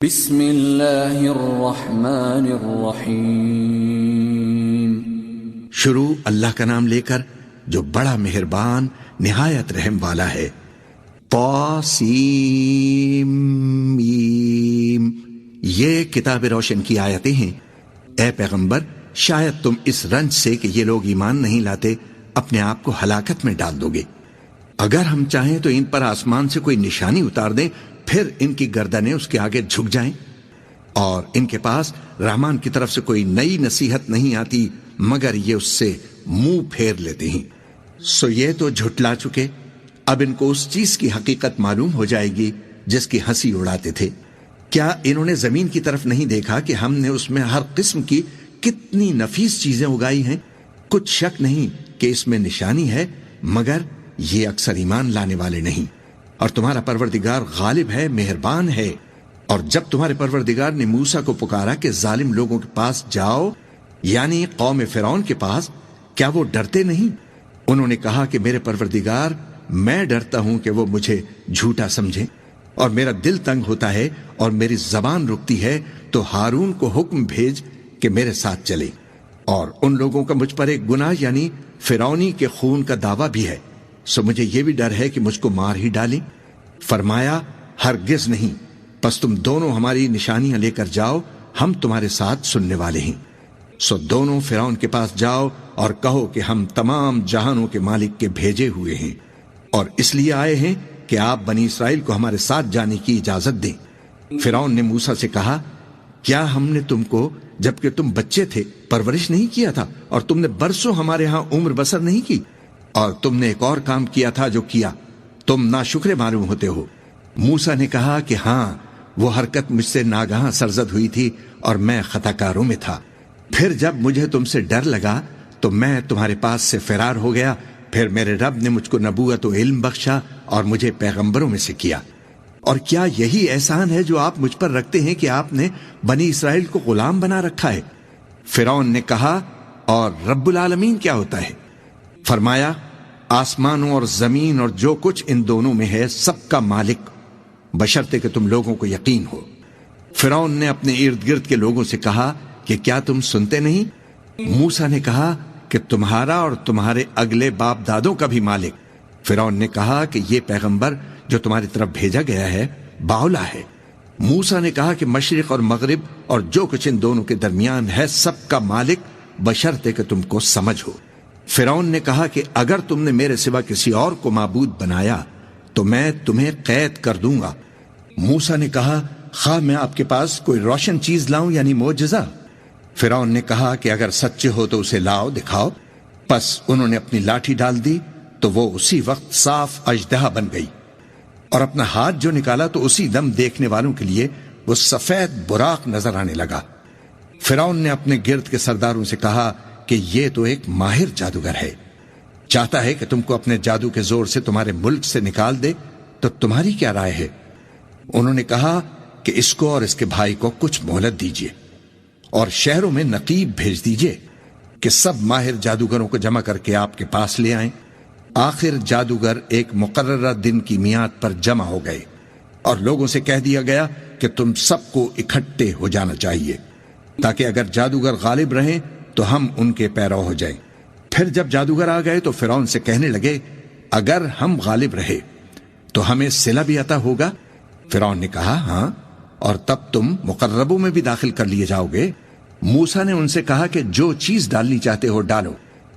بسم اللہ الرحمن الرحیم۔ شروع اللہ کا نام لے کر جو بڑا مہربان نہایت رحم والا ہے۔ طاسیم میم، یہ کتاب روشن کی آیتیں ہیں۔ اے پیغمبر، شاید تم اس رنج سے کہ یہ لوگ ایمان نہیں لاتے اپنے آپ کو ہلاکت میں ڈال دو گے۔ اگر ہم چاہیں تو ان پر آسمان سے کوئی نشانی اتار دیں، پھر ان کی گردنیں اس کے آگے جھک جائیں، اور ان کے پاس رحمان کی طرف سے کوئی نئی نصیحت نہیں آتی مگر یہ اس سے منہ پھیر لیتے ہیں۔ سو یہ تو جھٹلا چکے، اب ان کو اس چیز کی حقیقت معلوم ہو جائے گی جس کی ہنسی اڑاتے تھے۔ کیا انہوں نے زمین کی طرف نہیں دیکھا کہ ہم نے اس میں ہر قسم کی کتنی نفیس چیزیں اگائی ہیں؟ کچھ شک نہیں کہ اس میں نشانی ہے، مگر یہ اکثر ایمان لانے والے نہیں۔ اور تمہارا پروردگار غالب ہے، مہربان ہے۔ اور جب تمہارے پروردگار نے موسیٰ کو پکارا کہ ظالم لوگوں کے پاس جاؤ، یعنی قوم فرعون کے پاس، کیا وہ ڈرتے نہیں؟ انہوں نے کہا کہ میرے پروردگار، میں ڈرتا ہوں کہ وہ مجھے جھوٹا سمجھیں، اور میرا دل تنگ ہوتا ہے اور میری زبان رکتی ہے، تو ہارون کو حکم بھیج کہ میرے ساتھ چلے۔ اور ان لوگوں کا مجھ پر ایک گناہ یعنی فرعونی کے خون کا دعویٰ بھی ہے، سو مجھے یہ بھی ڈر ہے کہ مجھ کو مار ہی ڈالیں۔ فرمایا ہرگز نہیں، پس تم دونوں ہماری نشانیاں لے کر جاؤ، ہم تمہارے ساتھ سننے والے ہیں۔ سو دونوں فرعون کے پاس جاؤ اور کہو کہ ہم تمام جہانوں کے مالک کے بھیجے ہوئے ہیں، اور اس لیے آئے ہیں کہ آپ بنی اسرائیل کو ہمارے ساتھ جانے کی اجازت دیں۔ فرعون نے موسیٰ سے کہا، کیا ہم نے تم کو جبکہ تم بچے تھے پرورش نہیں کیا تھا، اور تم نے برسوں ہمارے ہاں عمر بسر نہیں کی؟ اور تم نے ایک اور کام کیا تھا جو کیا، تم ناشکرے معلوم ہوتے ہو۔ موسیٰ نے کہا کہ ہاں، وہ حرکت مجھ سے ناگہاں سرزد ہوئی تھی اور میں خطا کاروں میں تھا۔ پھر جب مجھے تم سے ڈر لگا تو میں تمہارے پاس سے فرار ہو گیا، پھر میرے رب نے مجھ کو نبوت و علم بخشا اور مجھے پیغمبروں میں سے کیا۔ اور کیا یہی احسان ہے جو آپ مجھ پر رکھتے ہیں کہ آپ نے بنی اسرائیل کو غلام بنا رکھا ہے؟ فرعون نے کہا، اور رب العالمین کیا ہوتا ہے؟ فرمایا، آسمانوں اور زمین اور جو کچھ ان دونوں میں ہے سب کا مالک، بشرطے کہ تم لوگوں کو یقین ہو۔ فرعون نے اپنے ارد گرد کے لوگوں سے کہا کہ کیا تم سنتے نہیں؟ موسیٰ نے کہا کہ تمہارا اور تمہارے اگلے باپ دادوں کا بھی مالک۔ فرعون نے کہا کہ یہ پیغمبر جو تمہاری طرف بھیجا گیا ہے باولا ہے۔ موسیٰ نے کہا کہ مشرق اور مغرب اور جو کچھ ان دونوں کے درمیان ہے سب کا مالک، بشرطے کہ تم کو سمجھ ہو۔ فرعون نے کہا کہ اگر تم نے میرے سوا کسی اور کو معبود بنایا تو میں تمہیں قید کر دوں گا۔ موسیٰ نے کہا، خواہ میں آپ کے پاس کوئی روشن چیز لاؤں یعنی معجزہ؟ فرعون نے کہا کہ اگر سچے ہو تو اسے لاؤ، دکھاؤ۔ پس انہوں نے اپنی لاٹھی ڈال دی تو وہ اسی وقت صاف اژدہا بن گئی، اور اپنا ہاتھ جو نکالا تو اسی دم دیکھنے والوں کے لیے وہ سفید براق نظر آنے لگا۔ فرعون نے اپنے گرد کے سرداروں سے کہا کہ یہ تو ایک ماہر جادوگر ہے، چاہتا ہے کہ تم کو اپنے جادو کے زور سے تمہارے ملک سے نکال دے، تو تمہاری کیا رائے ہے؟ انہوں نے کہا کہ اس کو اور اس کے بھائی کو کچھ مہلت دیجیے، اور شہروں میں نقیب بھیج دیجیے کہ سب ماہر جادوگروں کو جمع کر کے آپ کے پاس لے آئیں۔ آخر جادوگر ایک مقررہ دن کی میعاد پر جمع ہو گئے، اور لوگوں سے کہہ دیا گیا کہ تم سب کو اکٹھے ہو جانا چاہیے، تاکہ اگر جادوگر غالب رہیں تو ہم ان کے پیرو ہو جائیں۔ پھر جب جادوگر آ گئے تو فرعون سے کہنے لگے، اگر ہم غالب رہے تو ہمیں صلہ بھی عطا ہوگا؟ فرعون نے کہا، ہاں، اور تب تم مقربوں میں بھی داخل کر لیے جاؤ گے۔ موسیٰ نے ان سے کہا کہ جو چیز ڈالنی چاہتے ہو ڈالو۔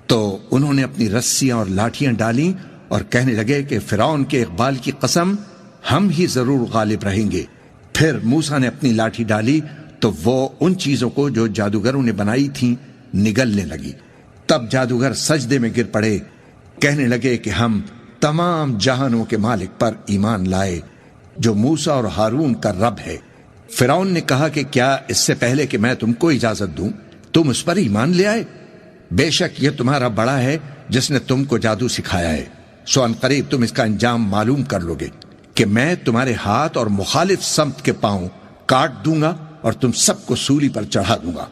تو انہوں نے اپنی رسیاں اور لاٹھیاں ڈالیں اور کہنے لگے کہ فرعون کے اقبال کی قسم، ہم ہی ضرور غالب رہیں گے۔ پھر موسیٰ نے اپنی لاٹھی ڈالی تو وہ ان چیزوں کو جو جادوگروں نے بنائی تھیں نگلنے لگی۔ تب جادوگر سجدے میں گر پڑے، کہنے لگے کہ ہم تمام جہانوں کے مالک پر ایمان لائے جو موسیٰ اور ہارون کا رب ہے۔ فرعون نے کہا کہ کیا اس سے پہلے کہ میں تم کو اجازت دوں تم اس پر ایمان لے آئے؟ بے شک یہ تمہارا بڑا ہے جس نے تم کو جادو سکھایا ہے، سو ان قریب تم اس کا انجام معلوم کر لو گے کہ میں تمہارے ہاتھ اور مخالف سمت کے پاؤں کاٹ دوں گا اور تم سب کو سولی پر چڑھا دوں گا۔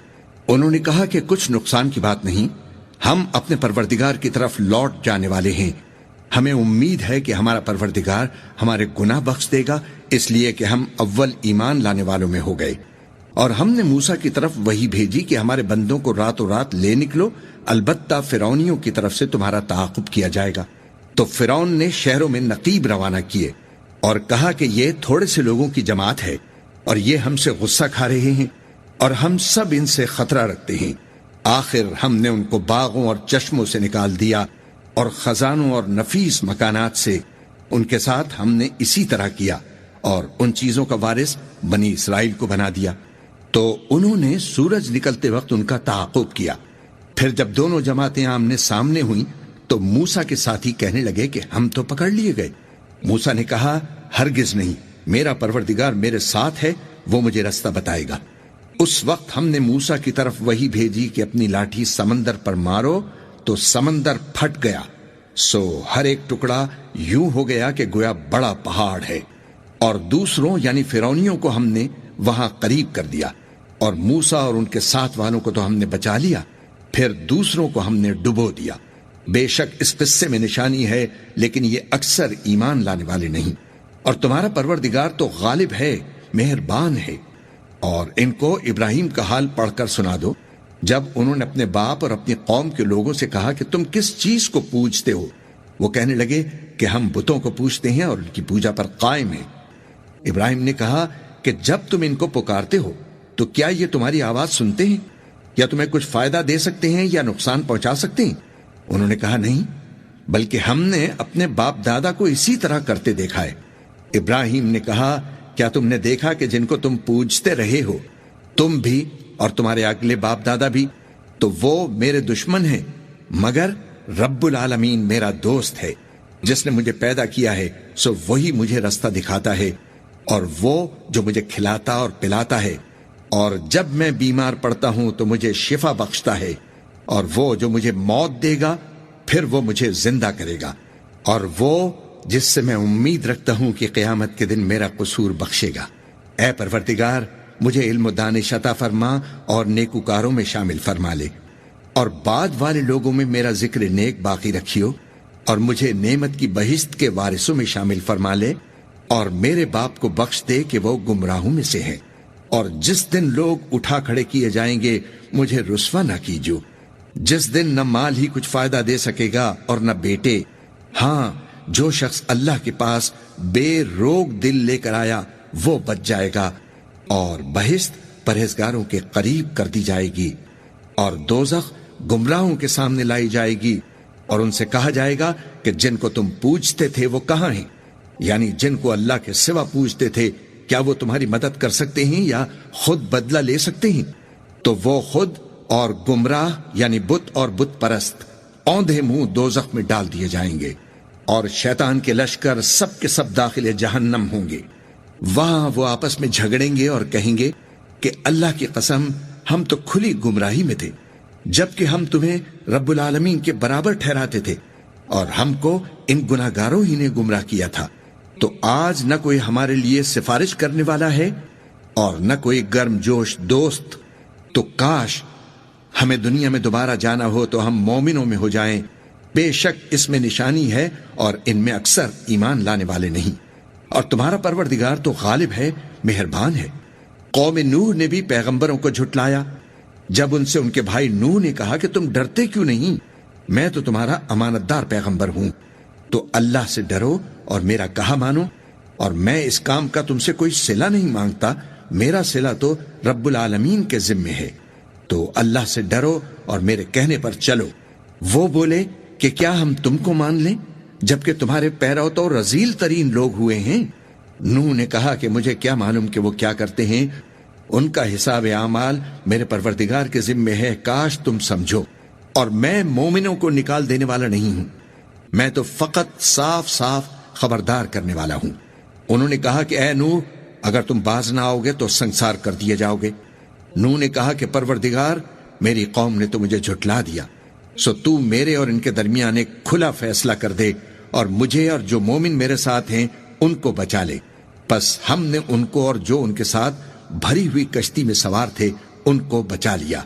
انہوں نے کہا کہ کچھ نقصان کی بات نہیں، ہم اپنے پروردگار کی طرف لوٹ جانے والے ہیں، ہمیں امید ہے کہ ہمارا پروردگار ہمارے گناہ بخش دے گا، اس لیے کہ ہم اول ایمان لانے والوں میں ہو گئے، اور ہم نے موسیٰ کی طرف وحی بھیجی کہ ہمارے بندوں کو راتوں رات لے نکلو، البتہ فرعونیوں کی طرف سے تمہارا تعاقب کیا جائے گا۔ تو فرعون نے شہروں میں نقیب روانہ کیے اور کہا کہ یہ تھوڑے سے لوگوں کی جماعت ہے اور یہ ہم سے غصہ کھا رہے ہیں اور ہم سب ان سے خطرہ رکھتے ہیں۔ آخر ہم نے ان کو باغوں اور چشموں سے نکال دیا اور خزانوں اور نفیس مکانات سے۔ ان کے ساتھ ہم نے اسی طرح کیا اور ان چیزوں کا وارث بنی اسرائیل کو بنا دیا۔ تو انہوں نے سورج نکلتے وقت ان کا تعاقب کیا۔ پھر جب دونوں جماعتیں آمنے سامنے ہوئیں تو موسیٰ کے ساتھی کہنے لگے کہ ہم تو پکڑ لیے گئے۔ موسیٰ نے کہا ہرگز نہیں، میرا پروردگار میرے ساتھ ہے، وہ مجھے رستہ بتائے گا۔ اس وقت ہم نے موسیٰ کی طرف وحی بھیجی کہ اپنی لاٹھی سمندر پر مارو، تو سمندر پھٹ گیا، سو ہر ایک ٹکڑا یوں ہو گیا کہ گویا بڑا پہاڑ ہے۔ اور دوسروں یعنی فرعونیوں کو ہم نے وہاں قریب کر دیا، اور موسیٰ اور ان کے ساتھ والوں کو تو ہم نے بچا لیا، پھر دوسروں کو ہم نے ڈبو دیا۔ بے شک اس قصے میں نشانی ہے، لیکن یہ اکثر ایمان لانے والے نہیں۔ اور تمہارا پروردگار تو غالب ہے، مہربان ہے۔ اور ان کو ابراہیم کا حال پڑھ کر سنا دو، جب انہوں نے اپنے باپ اور اپنی قوم کے لوگوں سے کہا کہ تم کس چیز کو پوجتے ہو؟ وہ کہنے لگے کہ ہم بتوں کو پوجتے ہیں اور ان کی پوجا پر قائم ہیں۔ ابراہیم نے کہا کہ جب تم ان کو پکارتے ہو تو کیا یہ تمہاری آواز سنتے ہیں، یا تمہیں کچھ فائدہ دے سکتے ہیں یا نقصان پہنچا سکتے ہیں؟ انہوں نے کہا نہیں، بلکہ ہم نے اپنے باپ دادا کو اسی طرح کرتے دیکھا ہے۔ ابراہیم نے کہا کیا تم نے دیکھا کہ جن کو تم پوجتے رہے ہو، تم بھی اور تمہارے اگلے باپ دادا بھی، تو وہ میرے دشمن ہیں، مگر رب العالمین میرا دوست ہے۔ جس نے مجھے پیدا کیا ہے سو وہی مجھے رستہ دکھاتا ہے، اور وہ جو مجھے کھلاتا اور پلاتا ہے، اور جب میں بیمار پڑتا ہوں تو مجھے شفا بخشتا ہے، اور وہ جو مجھے موت دے گا پھر وہ مجھے زندہ کرے گا، اور وہ جس سے میں امید رکھتا ہوں کہ قیامت کے دن میرا قصور بخشے گا۔ اے پروردگار، مجھے علم و دانش عطا فرما اور نیکوکاروں میں شامل فرما لے، اور بعد والے لوگوں میں میرا ذکر نیک باقی رکھیو، اور مجھے نعمت کی بہشت کے وارثوں میں شامل فرما لے، اور میرے باپ کو بخش دے کہ وہ گمراہوں میں سے ہے۔ اور جس دن لوگ اٹھا کھڑے کیے جائیں گے مجھے رسوا نہ کیجو، جس دن نہ مال ہی کچھ فائدہ دے سکے گا اور نہ بیٹے۔ ہاں، جو شخص اللہ کے پاس بے روگ دل لے کر آیا وہ بچ جائے گا، اور بہشت پرہیزگاروں کے قریب کر دی جائے گی، اور دوزخ گمراہوں کے سامنے لائی جائے گی، اور ان سے کہا جائے گا کہ جن کو تم پوجتے تھے وہ کہاں ہیں؟ یعنی جن کو اللہ کے سوا پوجتے تھے، کیا وہ تمہاری مدد کر سکتے ہیں یا خود بدلہ لے سکتے ہیں؟ تو وہ خود اور گمراہ یعنی بت اور بت پرست اوندھے منہ دوزخ میں ڈال دیے جائیں گے، اور شیطان کے لشکر سب کے سب داخل جہنم ہوں گے۔ وہاں وہ آپس میں جھگڑیں گے اور کہیں گے کہ اللہ کی قسم ہم تو کھلی گمراہی میں تھے، جبکہ ہم تمہیں رب العالمین کے برابر ٹھہراتے تھے، اور ہم کو ان گناہگاروں ہی نے گمراہ کیا تھا۔ تو آج نہ کوئی ہمارے لیے سفارش کرنے والا ہے اور نہ کوئی گرم جوش دوست، تو کاش ہمیں دنیا میں دوبارہ جانا ہو تو ہم مومنوں میں ہو جائیں۔ بے شک اس میں نشانی ہے اور ان میں اکثر ایمان لانے والے نہیں۔ اور تمہارا پروردگار تو غالب ہے، مہربان ہے۔ قوم نوح نے بھی پیغمبروں کو جھٹلایا، جب ان سے ان کے بھائی نوح نے کہا کہ تم ڈرتے کیوں نہیں؟ میں تو تمہارا امانت دار پیغمبر ہوں، تو اللہ سے ڈرو اور میرا کہا مانو، اور میں اس کام کا تم سے کوئی صلہ نہیں مانگتا، میرا صلہ تو رب العالمین کے ذمے ہے۔ تو اللہ سے ڈرو اور میرے کہنے پر چلو۔ وہ بولے کہ کیا ہم تم کو مان لیں جبکہ تمہارے پیرو تو رذیل ترین لوگ ہوئے ہیں؟ نوح نے کہا کہ مجھے کیا معلوم کہ وہ کیا کرتے ہیں، ان کا حساب اعمال میرے پروردگار کے ذمے ہے، کاش تم سمجھو۔ اور میں مومنوں کو نکال دینے والا نہیں ہوں، میں تو فقط صاف صاف خبردار کرنے والا ہوں۔ انہوں نے کہا کہ اے نوح، اگر تم باز نہ آؤ گے تو سنسار کر دیے جاؤ گے۔ نوح نے کہا کہ پروردگار، میری قوم نے تو مجھے جھٹلا دیا، سو تو میرے اور ان کے درمیان ایک کھلا فیصلہ کر دے، اور مجھے اور جو مومن میرے ساتھ ہیں ان کو بچا لے۔ پس ہم نے ان کو اور جو ان کے ساتھ بھری ہوئی کشتی میں سوار تھے ان کو بچا لیا،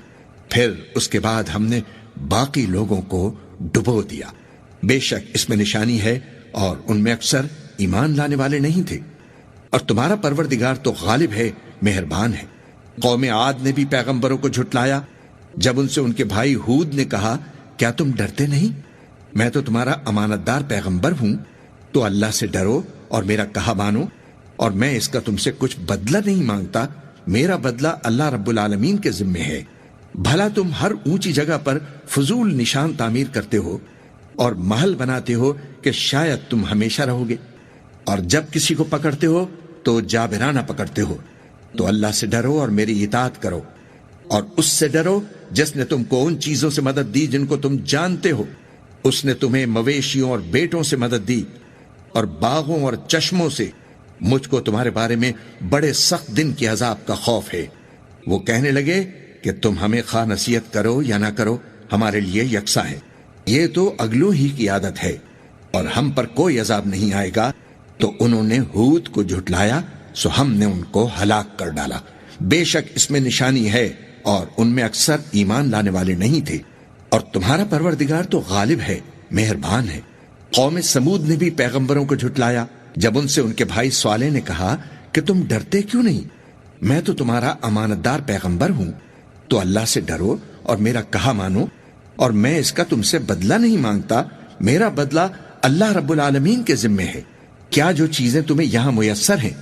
پھر اس کے بعد ہم نے باقی لوگوں کو ڈبو دیا۔ بے شک اس میں نشانی ہے اور ان میں اکثر ایمان لانے والے نہیں تھے۔ اور تمہارا پروردگار تو غالب ہے، مہربان ہے۔ قوم عاد نے بھی پیغمبروں کو جھٹلایا جب ان سے ان کے بھائی ہود نے کہا کیا تم ڈرتے نہیں؟ میں تو تمہارا امانت دار پیغمبر ہوں، تو اللہ سے ڈرو اور میرا کہا مانو، اور میں اس کا تم سے کچھ بدلہ نہیں مانگتا، میرا بدلہ اللہ رب العالمین کے ذمے ہے۔ بھلا تم ہر اونچی جگہ پر فضول نشان تعمیر کرتے ہو اور محل بناتے ہو کہ شاید تم ہمیشہ رہو گے، اور جب کسی کو پکڑتے ہو تو جابرانہ پکڑتے ہو۔ تو اللہ سے ڈرو اور میری اطاعت کرو، اور اس سے ڈرو جس نے تم کو ان چیزوں سے مدد دی جن کو تم جانتے ہو۔ اس نے تمہیں مویشیوں اور بیٹوں سے مدد دی اور باغوں اور چشموں سے۔ مجھ کو تمہارے بارے میں بڑے سخت دن کے عذاب کا خوف ہے۔ وہ کہنے لگے کہ تم ہمیں خواہ نصیحت کرو یا نہ کرو ہمارے لیے یکساں ہے، یہ تو اگلوں ہی کی عادت ہے، اور ہم پر کوئی عذاب نہیں آئے گا۔ تو انہوں نے ہود کو جھٹلایا، سو ہم نے ان کو ہلاک کر ڈالا۔ بے شک اس میں نشانی ہے، اور ان میں اکثر ایمان لانے والے نہیں تھے۔ اور تمہارا پروردگار تو غالب ہے، مہربان ہے۔ قوم سمود نے بھی پیغمبروں کو جھٹلایا جب ان سے ان کے بھائی صالح نے کہا کہ تم ڈرتے کیوں نہیں؟ میں تو تمہارا امانت دار پیغمبر ہوں، تو اللہ سے ڈرو اور میرا کہا مانو، اور میں اس کا تم سے بدلہ نہیں مانگتا، میرا بدلہ اللہ رب العالمین کے ذمے ہے۔ کیا جو چیزیں تمہیں یہاں میسر ہیں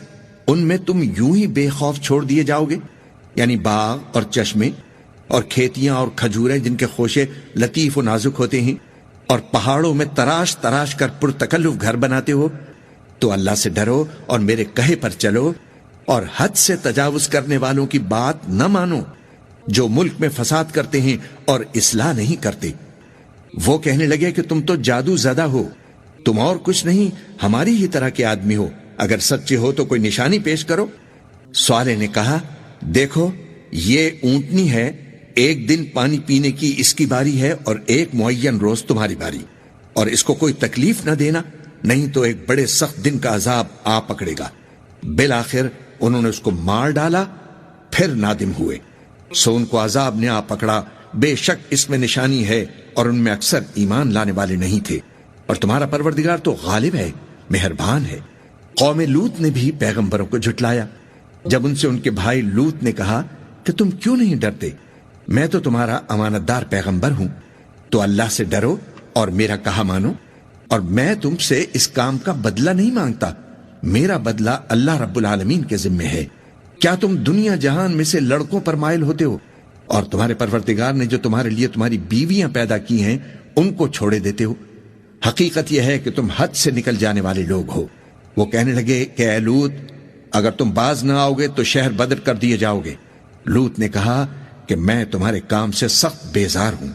ان میں تم یوں ہی بے خوف چھوڑ دیے جاؤ گے؟ یعنی باغ اور چشمے اور کھیتیاں اور کھجوریں جن کے خوشے لطیف و نازک ہوتے ہیں، اور پہاڑوں میں تراش تراش کر پرتکلف گھر بناتے ہو۔ تو اللہ سے ڈرو اور میرے کہے پر چلو، اور حد سے تجاوز کرنے والوں کی بات نہ مانو جو ملک میں فساد کرتے ہیں اور اصلاح نہیں کرتے۔ وہ کہنے لگے کہ تم تو جادو زدہ ہو، تم اور کچھ نہیں ہماری ہی طرح کے آدمی ہو، اگر سچے ہو تو کوئی نشانی پیش کرو۔ صالح نے کہا دیکھو یہ اونٹنی ہے، ایک دن پانی پینے کی اس کی باری ہے اور ایک معین روز تمہاری باری، اور اس کو کوئی تکلیف نہ دینا، نہیں تو ایک بڑے سخت دن کا عذاب آ پکڑے گا۔ بالآخر انہوں نے اس کو مار ڈالا، پھر نادم ہوئے، سو ان کو عذاب نے آ پکڑا۔ بے شک اس میں نشانی ہے، اور ان میں اکثر ایمان لانے والے نہیں تھے۔ اور تمہارا پروردگار تو غالب ہے، مہربان ہے۔ قوم لوط نے بھی پیغمبروں کو جھٹلایا جب ان سے ان کے بھائی لوط نے کہا کہ تم کیوں نہیں ڈرتے؟ میں تو تمہارا امانت دار پیغمبر ہوں، تو اللہ سے ڈرو اور میرا کہا مانو، اور میں تم سے اس کام کا بدلہ نہیں مانگتا، میرا بدلہ اللہ رب العالمین کے ذمے ہے۔ کیا تم دنیا جہان میں سے لڑکوں پر مائل ہوتے ہو، اور تمہارے پروردگار نے جو تمہارے لیے تمہاری بیویاں پیدا کی ہیں ان کو چھوڑے دیتے ہو؟ حقیقت یہ ہے کہ تم حد سے نکل جانے والے لوگ ہو۔ وہ کہنے لگے کہ اے لوط، اگر تم باز نہ آؤ گے تو شہر بدر کر دیے جاؤ گے۔ لوط نے کہا کہ میں تمہارے کام سے سخت بیزار ہوں۔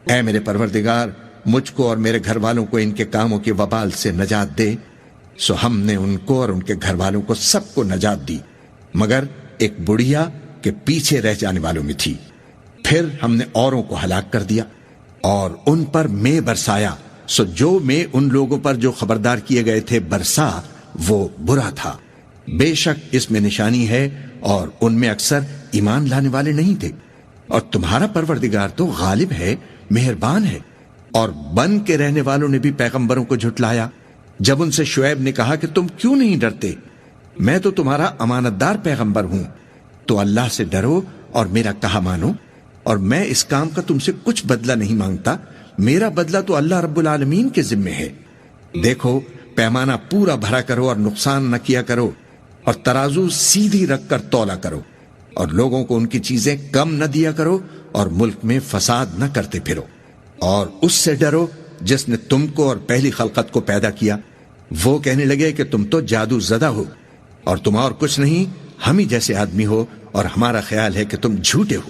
اے میرے پروردگار، مجھ کو اور میرے گھر والوں کو ان کے کاموں کے وبال سے نجات دے۔ سو ہم نے ان کو اور ان کے گھر والوں کو سب کو نجات دی، مگر ایک بڑھیا کہ پیچھے رہ جانے والوں میں تھی۔ پھر ہم نے اوروں کو ہلاک کر دیا اور ان پر میں برسایا، سو جو میں ان لوگوں پر جو خبردار کیے گئے تھے برسا وہ برا تھا۔ بے شک اس میں نشانی ہے، اور ان میں اکثر ایمان لانے والے نہیں تھے۔ اور تمہارا پروردگار تو غالب ہے، مہربان ہے۔ اور بن کے رہنے والوں نے بھی پیغمبروں کو جھٹلایا جب ان سے شعیب نے کہا کہ تم کیوں نہیں ڈرتے؟ میں تو تمہارا امانت دار پیغمبر ہوں، تو اللہ سے ڈرو اور میرا کہا مانو، اور میں اس کام کا تم سے کچھ بدلہ نہیں مانگتا، میرا بدلہ تو اللہ رب العالمین کے ذمے ہے۔ دیکھو پیمانہ پورا بھرا کرو اور نقصان نہ کیا کرو، اور ترازو سیدھی رکھ کر تولا کرو، اور لوگوں کو ان کی چیزیں کم نہ دیا کرو، اور ملک میں فساد نہ کرتے پھرو۔ اور اس سے ڈرو جس نے تم کو اور پہلی خلقت کو پیدا کیا۔ وہ کہنے لگے کہ تم تو جادو زدہ ہو، اور تم اور کچھ نہیں ہم ہی جیسے آدمی ہو، اور ہمارا خیال ہے کہ تم جھوٹے ہو۔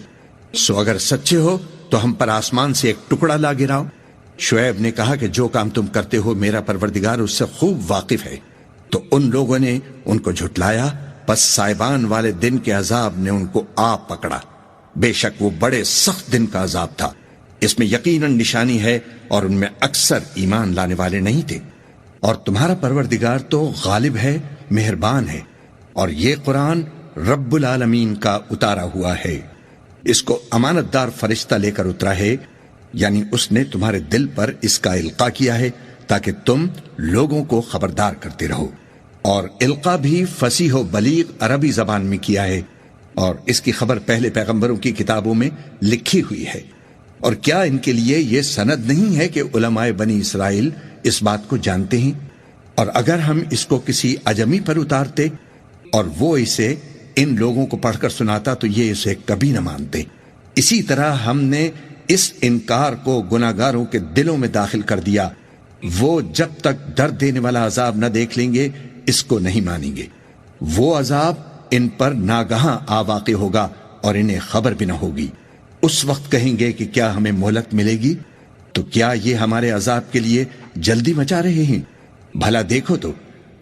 سو اگر سچے ہو تو ہم پر آسمان سے ایک ٹکڑا لا گراؤ۔ شعیب نے کہا کہ جو کام تم کرتے ہو میرا پروردگار اس سے خوب واقف ہے۔ تو ان لوگوں نے ان کو جھٹلایا، پس سائبان والے دن کے عذاب نے ان کو آ پکڑا۔ بے شک وہ بڑے سخت دن کا عذاب تھا، اس میں یقیناً نشانی ہے، اور ان میں اکثر ایمان لانے والے نہیں تھے۔ اور تمہارا پروردگار تو غالب ہے، مہربان ہے۔ اور یہ قرآن رب العالمین کا اتارا ہوا ہے، اس کو امانت دار فرشتہ لے کر اترا ہے، یعنی اس نے تمہارے دل پر اس کا القاء کیا ہے تاکہ تم لوگوں کو خبردار کرتے رہو۔ اور القا بھی فصیح و بلیغ عربی زبان میں کیا ہے، اور اس کی خبر پہلے پیغمبروں کی کتابوں میں لکھی ہوئی ہے۔ اور کیا ان کے لیے یہ سند نہیں ہے کہ علماء بنی اسرائیل اس بات کو جانتے ہیں؟ اور اگر ہم اس کو کسی اجمی پر اتارتے اور وہ اسے ان لوگوں کو پڑھ کر سناتا تو یہ اسے کبھی نہ مانتے۔ اسی طرح ہم نے اس انکار کو گناہگاروں کے دلوں میں داخل کر دیا، وہ جب تک درد دینے والا عذاب نہ دیکھ لیں گے اس کو نہیں مانیں گے۔ وہ عذاب ان پر ناگہاں آ واقع ہوگا اور انہیں خبر بھی نہ ہوگی۔ اس وقت کہیں گے کہ کیا ہمیں مہلت ملے گی؟ تو کیا یہ ہمارے عذاب کے لیے جلدی مچا رہے ہیں؟ بھلا دیکھو تو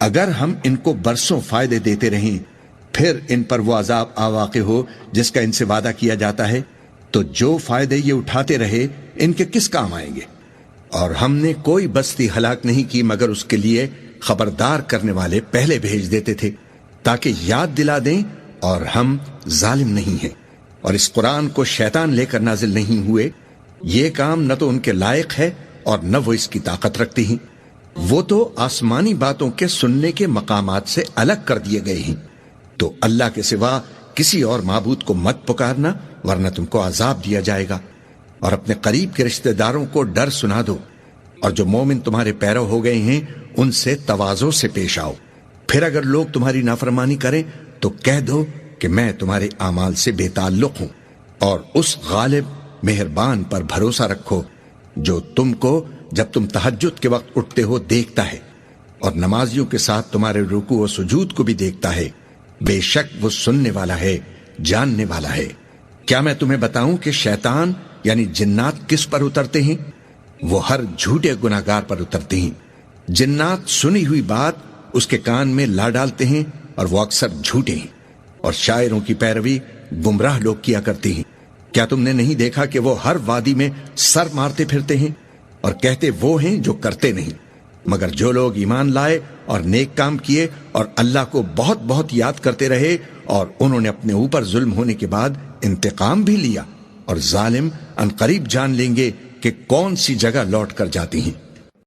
اگر ہم ان کو برسوں فائدے دیتے رہیں پھر ان پر وہ عذاب آ واقع ہو جس کا ان سے وعدہ کیا جاتا ہے تو جو فائدے یہ اٹھاتے رہے ان کے کس کام آئیں گے؟ اور ہم نے کوئی بستی ہلاک نہیں کی مگر اس کے لیے خبردار کرنے والے پہلے بھیج دیتے تھے تاکہ یاد دلا دیں، اور ہم ظالم نہیں ہیں۔ اور اس قرآن کو شیطان لے کر نازل نہیں ہوئے، یہ کام نہ تو ان کے لائق ہے اور نہ وہ اس کی طاقت رکھتی ہیں۔ وہ تو آسمانی باتوں کے سننے کے مقامات سے الگ کر دیے گئے ہیں۔ تو اللہ کے سوا کسی اور معبود کو مت پکارنا ورنہ تم کو عذاب دیا جائے گا۔ اور اپنے قریب کے رشتہ داروں کو ڈر سنا دو، اور جو مومن تمہارے پیرو ہو گئے ہیں ان سے تواضع سے پیش آؤ۔ پھر اگر لوگ تمہاری نافرمانی کریں تو کہہ دو کہ میں تمہارے اعمال سے بے تعلق ہوں، اور اس غالب مہربان پر بھروسہ رکھو جو تم کو جب تم تہجد کے وقت اٹھتے ہو دیکھتا ہے، اور نمازیوں کے ساتھ تمہارے رکوع و سجود کو بھی دیکھتا ہے۔ بے شک وہ سننے والا ہے، جاننے والا ہے۔ کیا میں تمہیں بتاؤں کہ شیطان یعنی جنات کس پر اترتے ہیں؟ وہ ہر جھوٹے گناہگار پر اترتے ہیں۔ جنات سنی ہوئی بات اس کے کان میں لا ڈالتے ہیں اور وہ اکثر جھوٹے ہیں، اور شاعروں کی پیروی گمراہ لوگ کیا کرتے ہیں۔ کیا تم نے نہیں دیکھا کہ وہ ہر وادی میں سر مارتے پھرتے ہیں اور کہتے وہ ہیں جو کرتے نہیں؟ مگر جو لوگ ایمان لائے اور نیک کام کیے اور اللہ کو بہت بہت یاد کرتے رہے اور انہوں نے اپنے اوپر ظلم ہونے کے بعد انتقام بھی لیا، اور ظالم عنقریب جان لیں گے کہ کون سی جگہ لوٹ کر جاتی ہیں۔